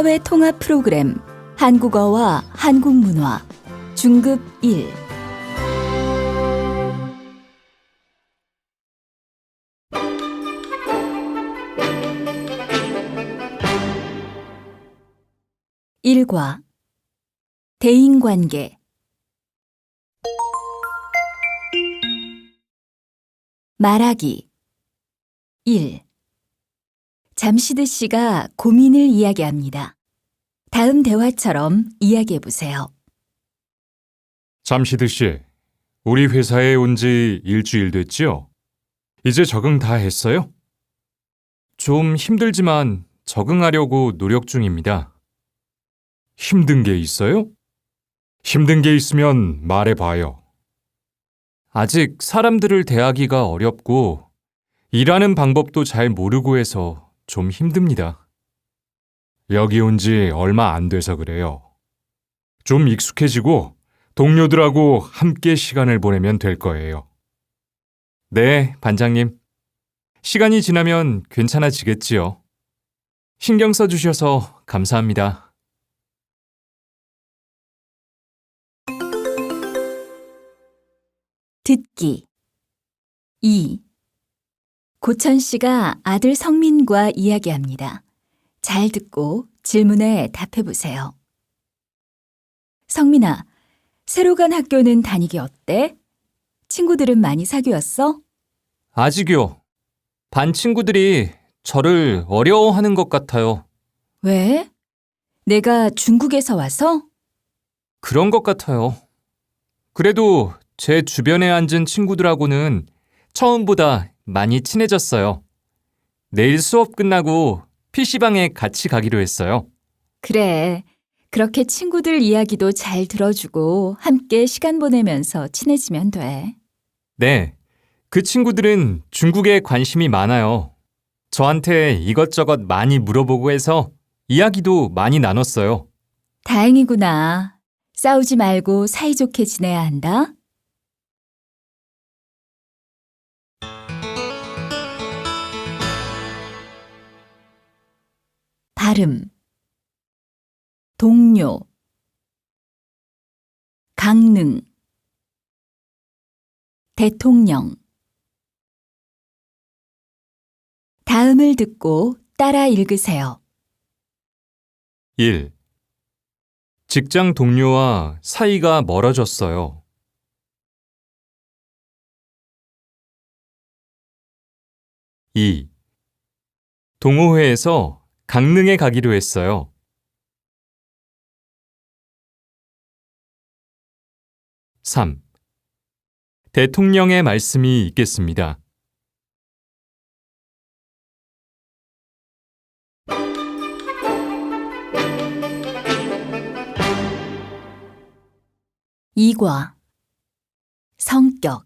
사회 통합 프로그램 한국어와 한국문화 중급 1 1과 대인관계 말하기 1. 잠시드 씨가 고민을 이야기합니다. 다음 대화처럼 이야기해 보세요. 잠시드 씨, 우리 회사에 온 지 일주일 됐지요? 이제 적응 다 했어요? 좀 힘들지만 적응하려고 노력 중입니다. 힘든 게 있어요? 힘든 게 있으면 말해봐요. 아직 사람들을 대하기가 어렵고 일하는 방법도 잘 모르고 해서 좀 힘듭니다. 여기 온 지 얼마 안 돼서 그래요. 좀 익숙해지고 동료들하고 함께 시간을 보내면 될 거예요. 네, 반장님. 시간이 지나면 괜찮아지겠지요. 신경 써주셔서 감사합니다. 듣기 2. 고천 씨가 아들 성민과 이야기합니다. 잘 듣고 질문에 답해 보세요. 성민아, 새로 간 학교는 다니기 어때? 친구들은 많이 사귀었어? 아직요. 반 친구들이 저를 어려워하는 것 같아요. 왜? 내가 중국에서 와서? 그런 것 같아요. 그래도 제 주변에 앉은 친구들하고는 처음보다 많이 친해졌어요. 내일 수업 끝나고 PC방에 같이 가기로 했어요. 그래. 그렇게 친구들 이야기도 잘 들어주고 함께 시간 보내면서 친해지면 돼. 네, 그 친구들은 중국에 관심이 많아요. 저한테 이것저것 많이 물어보고 해서 이야기도 많이 나눴어요. 다행이구나. 싸우지 말고 사이좋게 지내야 한다. 발음 동료 강릉 대통령 다음을 듣고 따라 읽으세요. 1. 직장 동료와 사이가 멀어졌어요. 2. 동호회에서 강릉에 가기로 했어요. 3. 대통령의 말씀이 있겠습니다. 이과 성격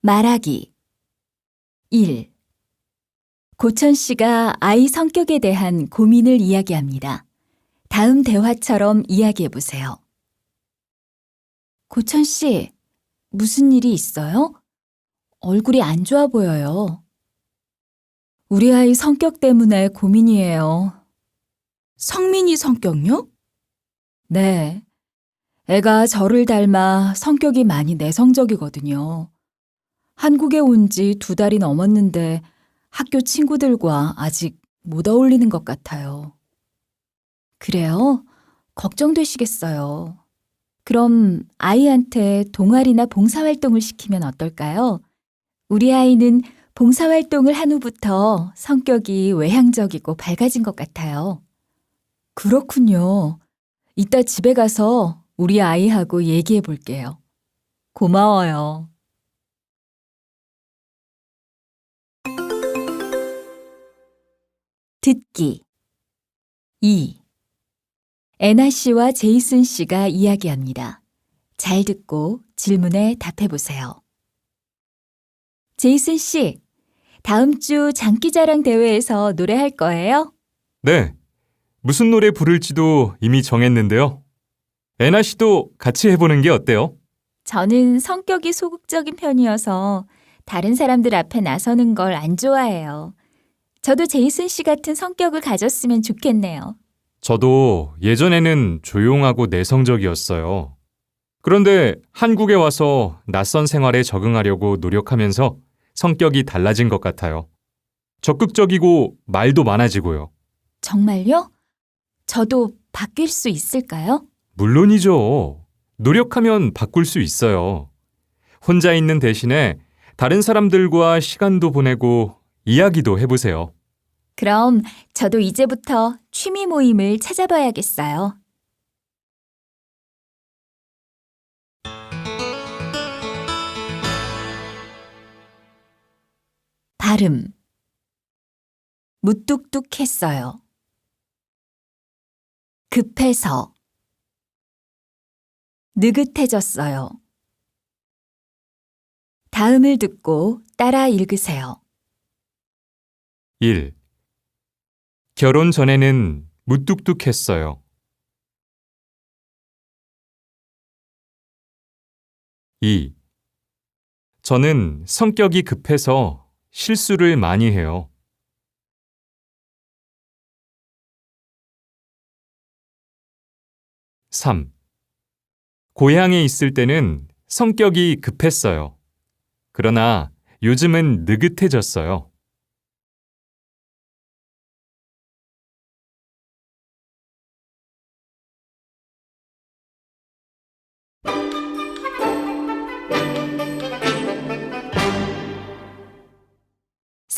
말하기 1. 고천 씨가 아이 성격에 대한 고민을 이야기합니다. 다음 대화처럼 이야기해 보세요. 고천 씨, 무슨 일이 있어요? 얼굴이 안 좋아 보여요. 우리 아이 성격 때문에 고민이에요. 성민이 성격요? 네. 애가 저를 닮아 성격이 많이 내성적이거든요. 한국에 온 지 2달이 넘었는데 학교 친구들과 아직 못 어울리는 것 같아요. 그래요? 걱정되시겠어요. 그럼 아이한테 동아리나 봉사활동을 시키면 어떨까요? 우리 아이는 봉사활동을 한 후부터 성격이 외향적이고 밝아진 것 같아요. 그렇군요. 이따 집에 가서 우리 아이하고 얘기해 볼게요. 고마워요. 듣기 2. 애나 씨와 제이슨 씨가 이야기합니다. 잘 듣고 질문에 답해 보세요. 제이슨 씨, 다음 주 장기자랑 대회에서 노래할 거예요? 네, 무슨 노래 부를지도 이미 정했는데요. 애나 씨도 같이 해보는 게 어때요? 저는 성격이 소극적인 편이어서 다른 사람들 앞에 나서는 걸 안 좋아해요. 저도 제이슨 씨 같은 성격을 가졌으면 좋겠네요. 저도 예전에는 조용하고 내성적이었어요. 그런데 한국에 와서 낯선 생활에 적응하려고 노력하면서 성격이 달라진 것 같아요. 적극적이고 말도 많아지고요. 정말요? 저도 바뀔 수 있을까요? 물론이죠. 노력하면 바꿀 수 있어요. 혼자 있는 대신에 다른 사람들과 시간도 보내고 이야기도 해보세요. 그럼 저도 이제부터 취미 모임을 찾아봐야겠어요. 발음. 무뚝뚝했어요. 급해서. 느긋해졌어요. 다음을 듣고 따라 읽으세요. 1. 결혼 전에는 무뚝뚝했어요. 2. 저는 성격이 급해서 실수를 많이 해요. 3. 고향에 있을 때는 성격이 급했어요. 그러나 요즘은 느긋해졌어요.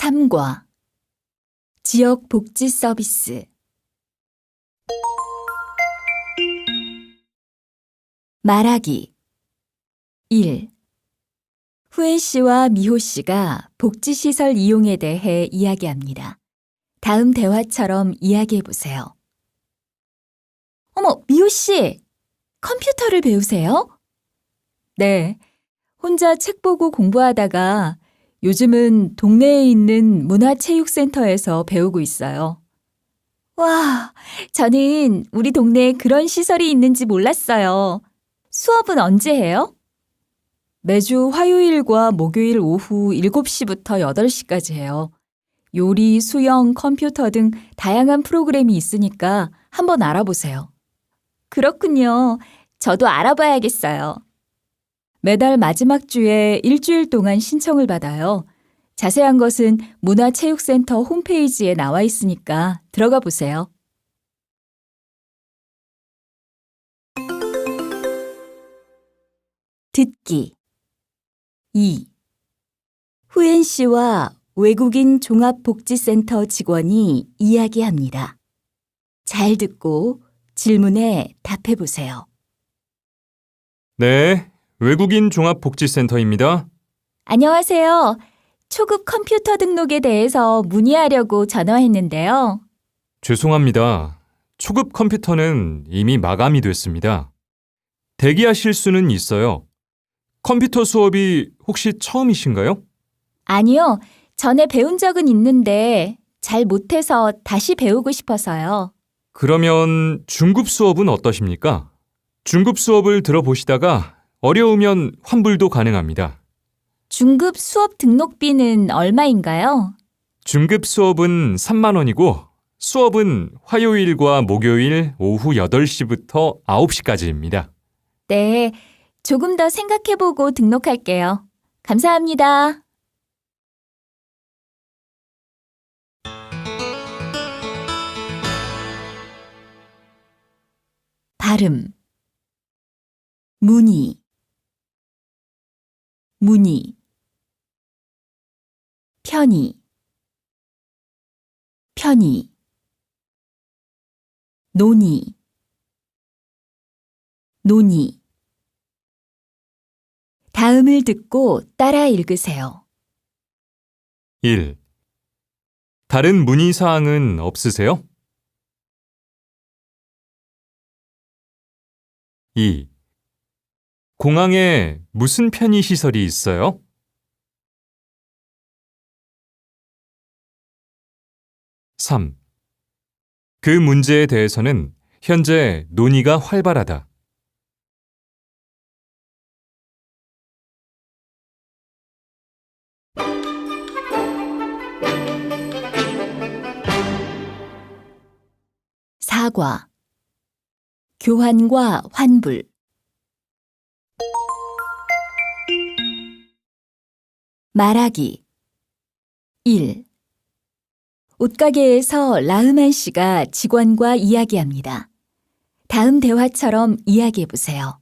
삼과 지역 복지 서비스. 말하기. 1. 후엔 씨와 미호 씨가 복지시설 이용에 대해 이야기합니다. 다음 대화처럼 이야기해 보세요. 어머, 미호 씨! 컴퓨터를 배우세요? 네. 혼자 책 보고 공부하다가 요즘은 동네에 있는 문화체육센터에서 배우고 있어요. 와, 저는 우리 동네에 그런 시설이 있는지 몰랐어요. 수업은 언제 해요? 매주 화요일과 목요일 오후 7시부터 8시까지 해요. 요리, 수영, 컴퓨터 등 다양한 프로그램이 있으니까 한번 알아보세요. 그렇군요. 저도 알아봐야겠어요. 매달 마지막 주에 일주일 동안 신청을 받아요. 자세한 것은 문화체육센터 홈페이지에 나와 있으니까 들어가 보세요. 듣기. 2. 후엔 씨와 외국인 종합복지센터 직원이 이야기합니다. 잘 듣고 질문에 답해 보세요. 네, 외국인 종합복지센터입니다. 안녕하세요. 초급 컴퓨터 등록에 대해서 문의하려고 전화했는데요. 죄송합니다. 초급 컴퓨터는 이미 마감이 됐습니다. 대기하실 수는 있어요. 컴퓨터 수업이 혹시 처음이신가요? 아니요. 전에 배운 적은 있는데 잘 못해서 다시 배우고 싶어서요. 그러면 중급 수업은 어떠십니까? 중급 수업을 들어보시다가 어려우면 환불도 가능합니다. 중급 수업 등록비는 얼마인가요? 중급 수업은 3만 원이고 수업은 화요일과 목요일 오후 8시부터 9시까지입니다. 네, 조금 더 생각해보고 등록할게요. 감사합니다. 발음. 문의. 문의. 편의. 편의. 논의. 논의. 다음을 듣고 따라 읽으세요. 1. 다른 문의사항은 없으세요? 2. 공항에 무슨 편의시설이 있어요? 3. 그 문제에 대해서는 현재 논의가 활발하다. 사과, 교환과 환불. 말하기. 1. 옷가게에서 라흐만 씨가 직원과 이야기합니다. 다음 대화처럼 이야기해 보세요.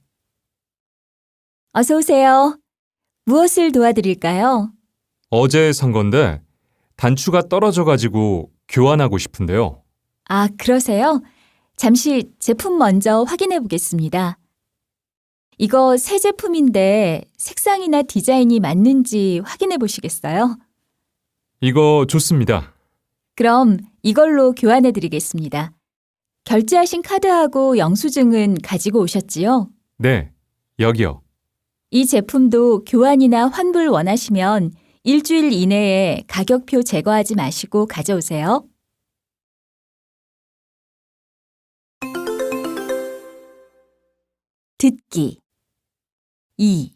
어서 오세요. 무엇을 도와드릴까요? 어제 산 건데 단추가 떨어져가지고 교환하고 싶은데요. 아, 그러세요? 잠시 제품 먼저 확인해 보겠습니다. 이거 새 제품인데 색상이나 디자인이 맞는지 확인해 보시겠어요? 이거 좋습니다. 그럼 이걸로 교환해 드리겠습니다. 결제하신 카드하고 영수증은 가지고 오셨지요? 네, 여기요. 이 제품도 교환이나 환불 원하시면 일주일 이내에 가격표 제거하지 마시고 가져오세요. 듣기. 2.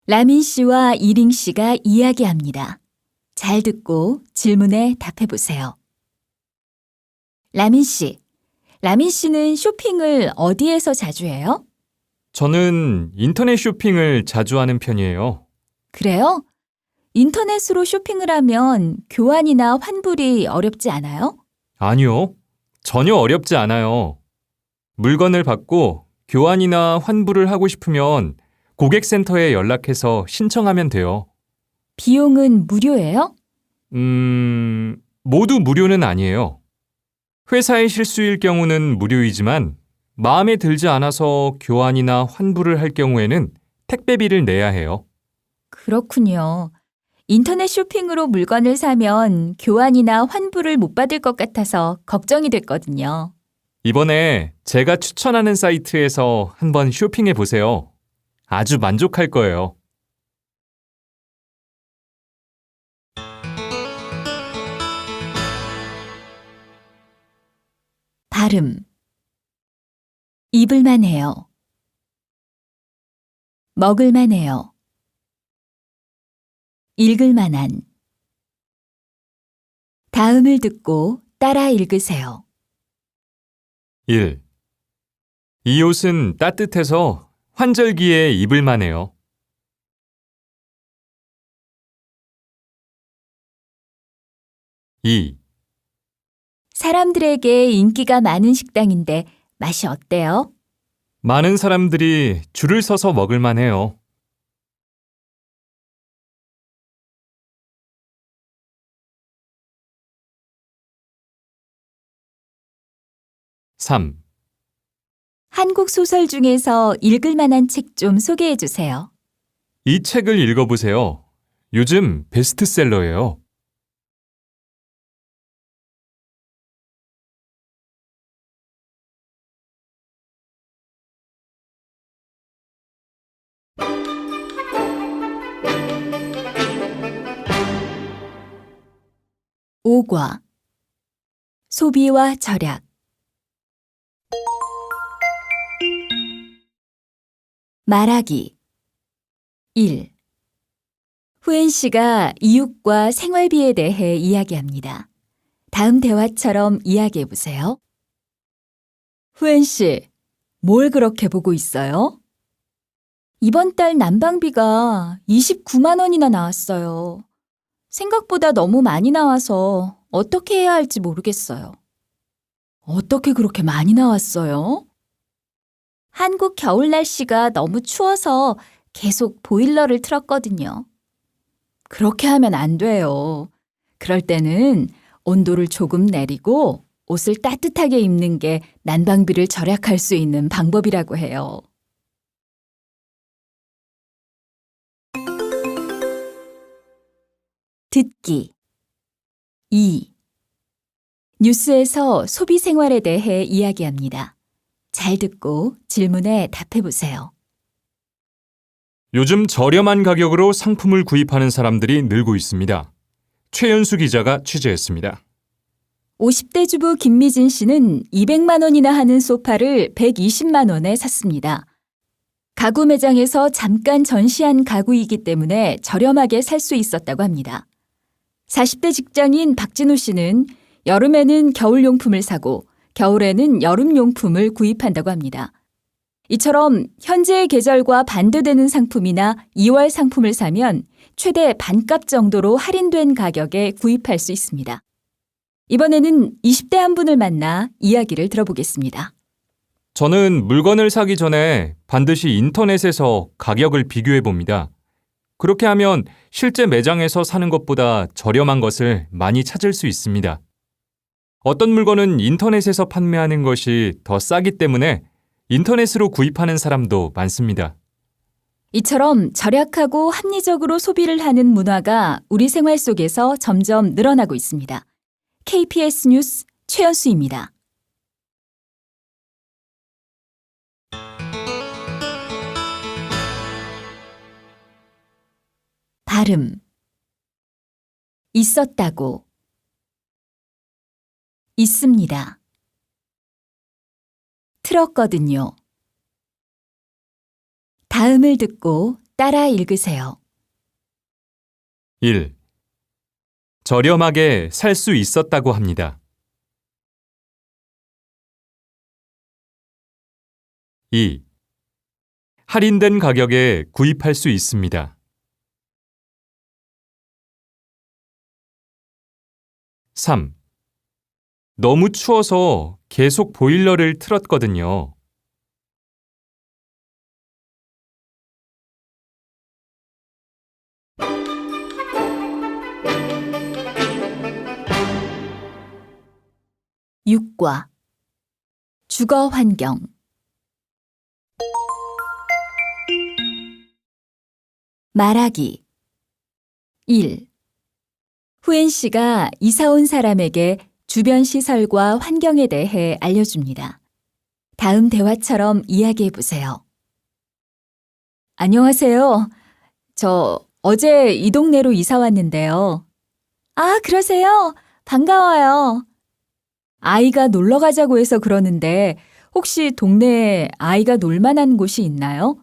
라민 씨와 이링 씨가 이야기합니다. 잘 듣고 질문에 답해 보세요. 라민 씨는 쇼핑을 어디에서 자주 해요? 저는 인터넷 쇼핑을 자주 하는 편이에요. 그래요? 인터넷으로 쇼핑을 하면 교환이나 환불이 어렵지 않아요? 아니요, 전혀 어렵지 않아요. 물건을 받고 교환이나 환불을 하고 싶으면 고객센터에 연락해서 신청하면 돼요. 비용은 무료예요? 모두 무료는 아니에요. 회사의 실수일 경우는 무료이지만 마음에 들지 않아서 교환이나 환불을 할 경우에는 택배비를 내야 해요. 그렇군요. 인터넷 쇼핑으로 물건을 사면 교환이나 환불을 못 받을 것 같아서 걱정이 됐거든요. 이번에 제가 추천하는 사이트에서 한번 쇼핑해 보세요. 아주 만족할 거예요. 발음. 입을만 해요. 먹을만 해요. 읽을만한. 다음을 듣고 따라 읽으세요. 1. 이 옷은 따뜻해서 환절기에 입을 만해요. 2. 사람들에게 인기가 많은 식당인데 맛이 어때요? 많은 사람들이 줄을 서서 먹을 만해요. 3. 한국 소설 중에서 읽을 만한 책 좀 소개해 주세요. 이 책을 읽어보세요. 요즘 베스트셀러예요. 5과 소비와 절약. 말하기. 1. 후엔 씨가 이웃과 생활비에 대해 이야기합니다. 다음 대화처럼 이야기해 보세요. 후엔 씨, 뭘 그렇게 보고 있어요? 이번 달 난방비가 29만 원이나 나왔어요. 생각보다 너무 많이 나와서 어떻게 해야 할지 모르겠어요. 어떻게 그렇게 많이 나왔어요? 한국 겨울 날씨가 너무 추워서 계속 보일러를 틀었거든요. 그렇게 하면 안 돼요. 그럴 때는 온도를 조금 내리고 옷을 따뜻하게 입는 게 난방비를 절약할 수 있는 방법이라고 해요. 듣기. 2. 뉴스에서 소비 생활에 대해 이야기합니다. 잘 듣고 질문에 답해 보세요. 요즘 저렴한 가격으로 상품을 구입하는 사람들이 늘고 있습니다. 최연수 기자가 취재했습니다. 50대 주부 김미진 씨는 200만 원이나 하는 소파를 120만 원에 샀습니다. 가구 매장에서 잠깐 전시한 가구이기 때문에 저렴하게 살 수 있었다고 합니다. 40대 직장인 박진우 씨는 여름에는 겨울용품을 사고 겨울에는 여름용품을 구입한다고 합니다. 이처럼 현재의 계절과 반대되는 상품이나 2월 상품을 사면 최대 반값 정도로 할인된 가격에 구입할 수 있습니다. 이번에는 20대 한 분을 만나 이야기를 들어보겠습니다. 저는 물건을 사기 전에 반드시 인터넷에서 가격을 비교해 봅니다. 그렇게 하면 실제 매장에서 사는 것보다 저렴한 것을 많이 찾을 수 있습니다. 어떤 물건은 인터넷에서 판매하는 것이 더 싸기 때문에 인터넷으로 구입하는 사람도 많습니다. 이처럼 절약하고 합리적으로 소비를 하는 문화가 우리 생활 속에서 점점 늘어나고 있습니다. KBS 뉴스 최연수입니다. 발음 있었다고 있습니다. 틀었거든요. 다음을 듣고 따라 읽으세요. 1. 저렴하게 살 수 있었다고 합니다. 2. 할인된 가격에 구입할 수 있습니다. 3. 너무 추워서 계속 보일러를 틀었거든요. 6과 주거 환경 말하기 1. 후엔 씨가 이사 온 사람에게 주변 시설과 환경에 대해 알려줍니다. 다음 대화처럼 이야기해 보세요. 안녕하세요. 저 어제 이 동네로 이사 왔는데요. 아, 그러세요? 반가워요. 아이가 놀러 가자고 해서 그러는데 혹시 동네에 아이가 놀 만한 곳이 있나요?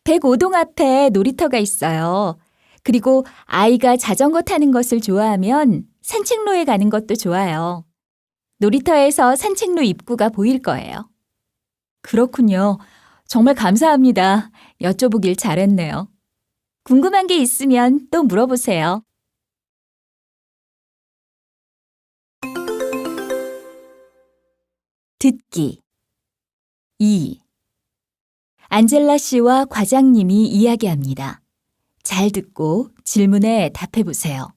105동 앞에 놀이터가 있어요. 그리고 아이가 자전거 타는 것을 좋아하면 산책로에 가는 것도 좋아요. 놀이터에서 산책로 입구가 보일 거예요. 그렇군요. 정말 감사합니다. 여쭤보길 잘했네요. 궁금한 게 있으면 또 물어보세요. 듣기 2. 안젤라 씨와 과장님이 이야기합니다. 잘 듣고 질문에 답해 보세요.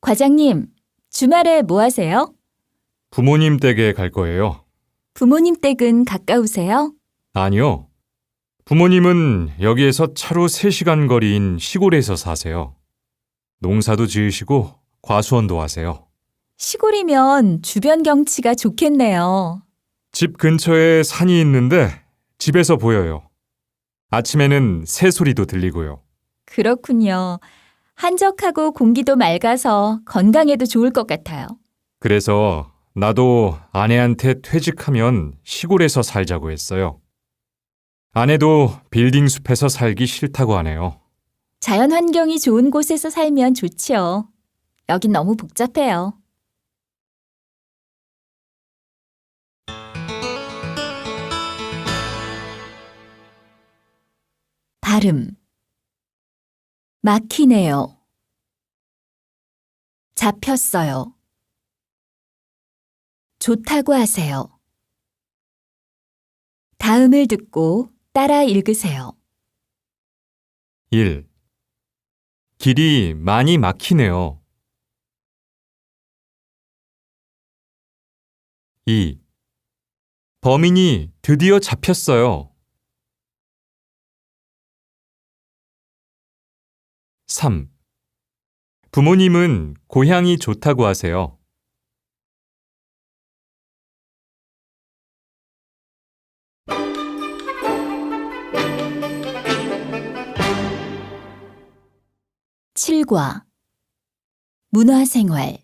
과장님, 주말에 뭐 하세요? 부모님 댁에 갈 거예요. 부모님 댁은 가까우세요? 아니요. 부모님은 여기에서 차로 3시간 거리인 시골에서 사세요. 농사도 지으시고 과수원도 하세요. 시골이면 주변 경치가 좋겠네요. 집 근처에 산이 있는데 집에서 보여요. 아침에는 새 소리도 들리고요. 그렇군요. 한적하고 공기도 맑아서 건강에도 좋을 것 같아요. 그래서 나도 아내한테 퇴직하면 시골에서 살자고 했어요. 아내도 빌딩 숲에서 살기 싫다고 하네요. 자연 환경이 좋은 곳에서 살면 좋지요. 여긴 너무 복잡해요. 발음 막히네요. 잡혔어요. 좋다고 하세요. 다음을 듣고 따라 읽으세요. 1. 길이 많이 막히네요. 2. 범인이 드디어 잡혔어요. 3. 부모님은 고향이 좋다고 하세요. 7과 문화생활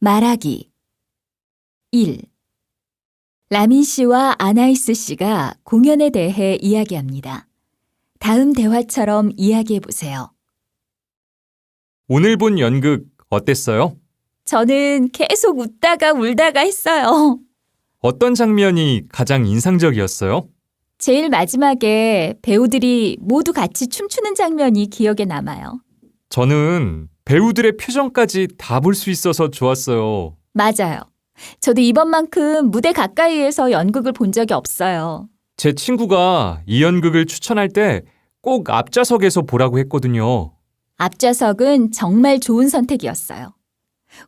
말하기 1. 라민 씨와 아나이스 씨가 공연에 대해 이야기합니다. 다음 대화처럼 이야기해 보세요. 오늘 본 연극 어땠어요? 저는 계속 웃다가 울다가 했어요. 어떤 장면이 가장 인상적이었어요? 제일 마지막에 배우들이 모두 같이 춤추는 장면이 기억에 남아요. 저는 배우들의 표정까지 다 볼 수 있어서 좋았어요. 맞아요. 저도 이번만큼 무대 가까이에서 연극을 본 적이 없어요. 제 친구가 이 연극을 추천할 때 꼭 앞좌석에서 보라고 했거든요. 앞좌석은 정말 좋은 선택이었어요.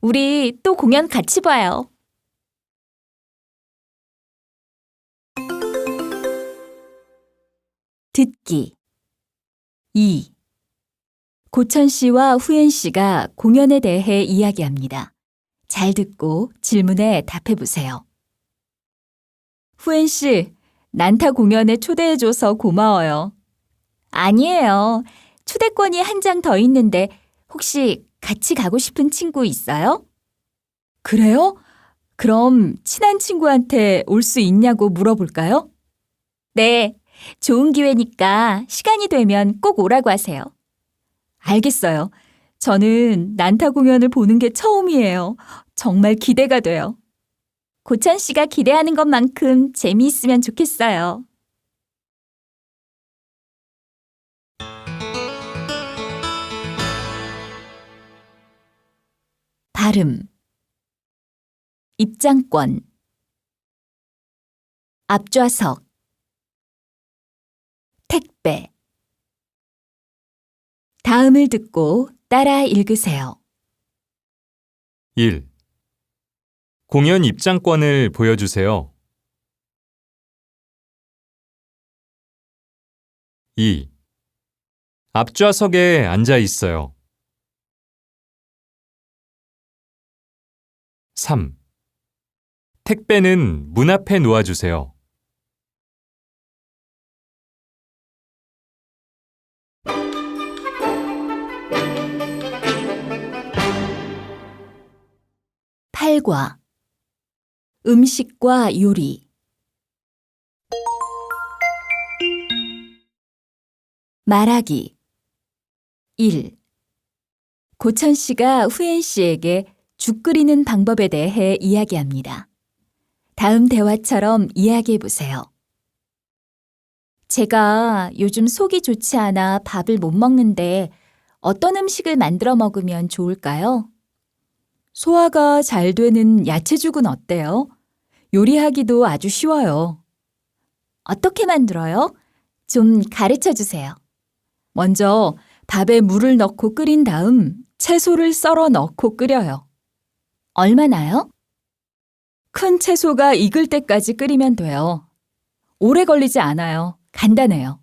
우리 또 공연 같이 봐요. 듣기 2. 고천 씨와 후엔 씨가 공연에 대해 이야기합니다. 잘 듣고 질문에 답해 보세요. 후엔 씨, 난타 공연에 초대해줘서 고마워요. 아니에요. 초대권이 한 장 더 있는데 혹시 같이 가고 싶은 친구 있어요? 그래요? 그럼 친한 친구한테 올 수 있냐고 물어볼까요? 네, 좋은 기회니까 시간이 되면 꼭 오라고 하세요. 알겠어요. 저는 난타 공연을 보는 게 처음이에요. 정말 기대가 돼요. 고찬 씨가 기대하는 것만큼 재미있으면 좋겠어요. 발음 입장권 앞좌석 택배 다음을 듣고 따라 읽으세요. 1. 공연 입장권을 보여주세요. 2. 앞좌석에 앉아 있어요. 3. 택배는 문 앞에 놓아주세요. 8과 음식과 요리 말하기 1. 고천 씨가 후엔 씨에게 죽 끓이는 방법에 대해 이야기합니다. 다음 대화처럼 이야기해 보세요. 제가 요즘 속이 좋지 않아 밥을 못 먹는데 어떤 음식을 만들어 먹으면 좋을까요? 소화가 잘 되는 야채죽은 어때요? 요리하기도 아주 쉬워요. 어떻게 만들어요? 좀 가르쳐 주세요. 먼저 밥에 물을 넣고 끓인 다음 채소를 썰어 넣고 끓여요. 얼마나요? 큰 채소가 익을 때까지 끓이면 돼요. 오래 걸리지 않아요. 간단해요.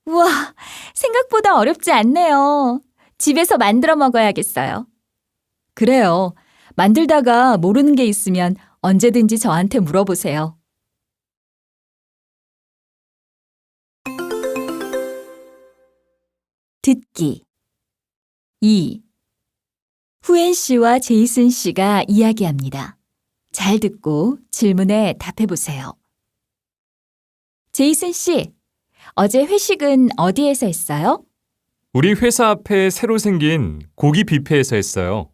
우와, 생각보다 어렵지 않네요. 집에서 만들어 먹어야겠어요. 그래요. 만들다가 모르는 게 있으면 언제든지 저한테 물어보세요. 듣기 2. 후엔 씨와 제이슨 씨가 이야기합니다. 잘 듣고 질문에 답해 보세요. 제이슨 씨, 어제 회식은 어디에서 했어요? 우리 회사 앞에 새로 생긴 고기 뷔페에서 했어요.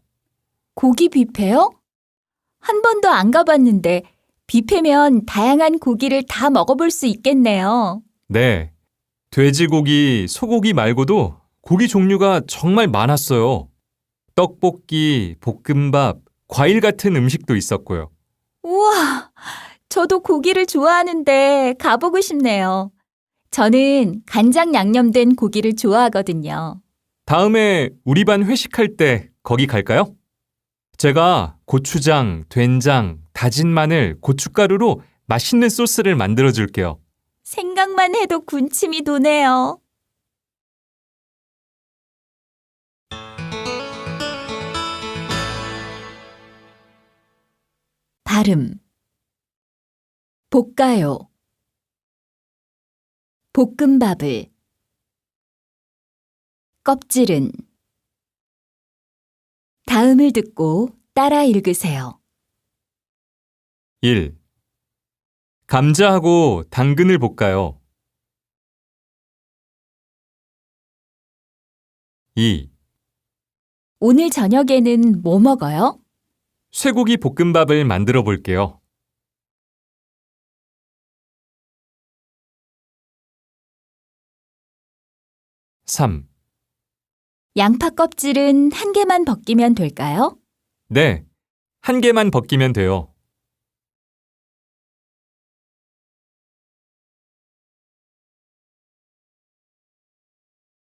고기 뷔페요? 한 번도 안 가봤는데 뷔페면 다양한 고기를 다 먹어볼 수 있겠네요. 네. 돼지고기, 소고기 말고도 고기 종류가 정말 많았어요. 떡볶이, 볶음밥, 과일 같은 음식도 있었고요. 우와, 저도 고기를 좋아하는데 가보고 싶네요. 저는 간장 양념된 고기를 좋아하거든요. 다음에 우리 반 회식할 때 거기 갈까요? 제가 고추장, 된장, 다진 마늘, 고춧가루로 맛있는 소스를 만들어 줄게요. 생각만 해도 군침이 도네요. 발음 볶아요. 볶음밥을 껍질은 다음을 듣고 따라 읽으세요. 1. 감자하고 당근을 볶아요. 2. 오늘 저녁에는 뭐 먹어요? 쇠고기 볶음밥을 만들어 볼게요. 3. 양파 껍질은 한 개만 벗기면 될까요? 네, 한 개만 벗기면 돼요.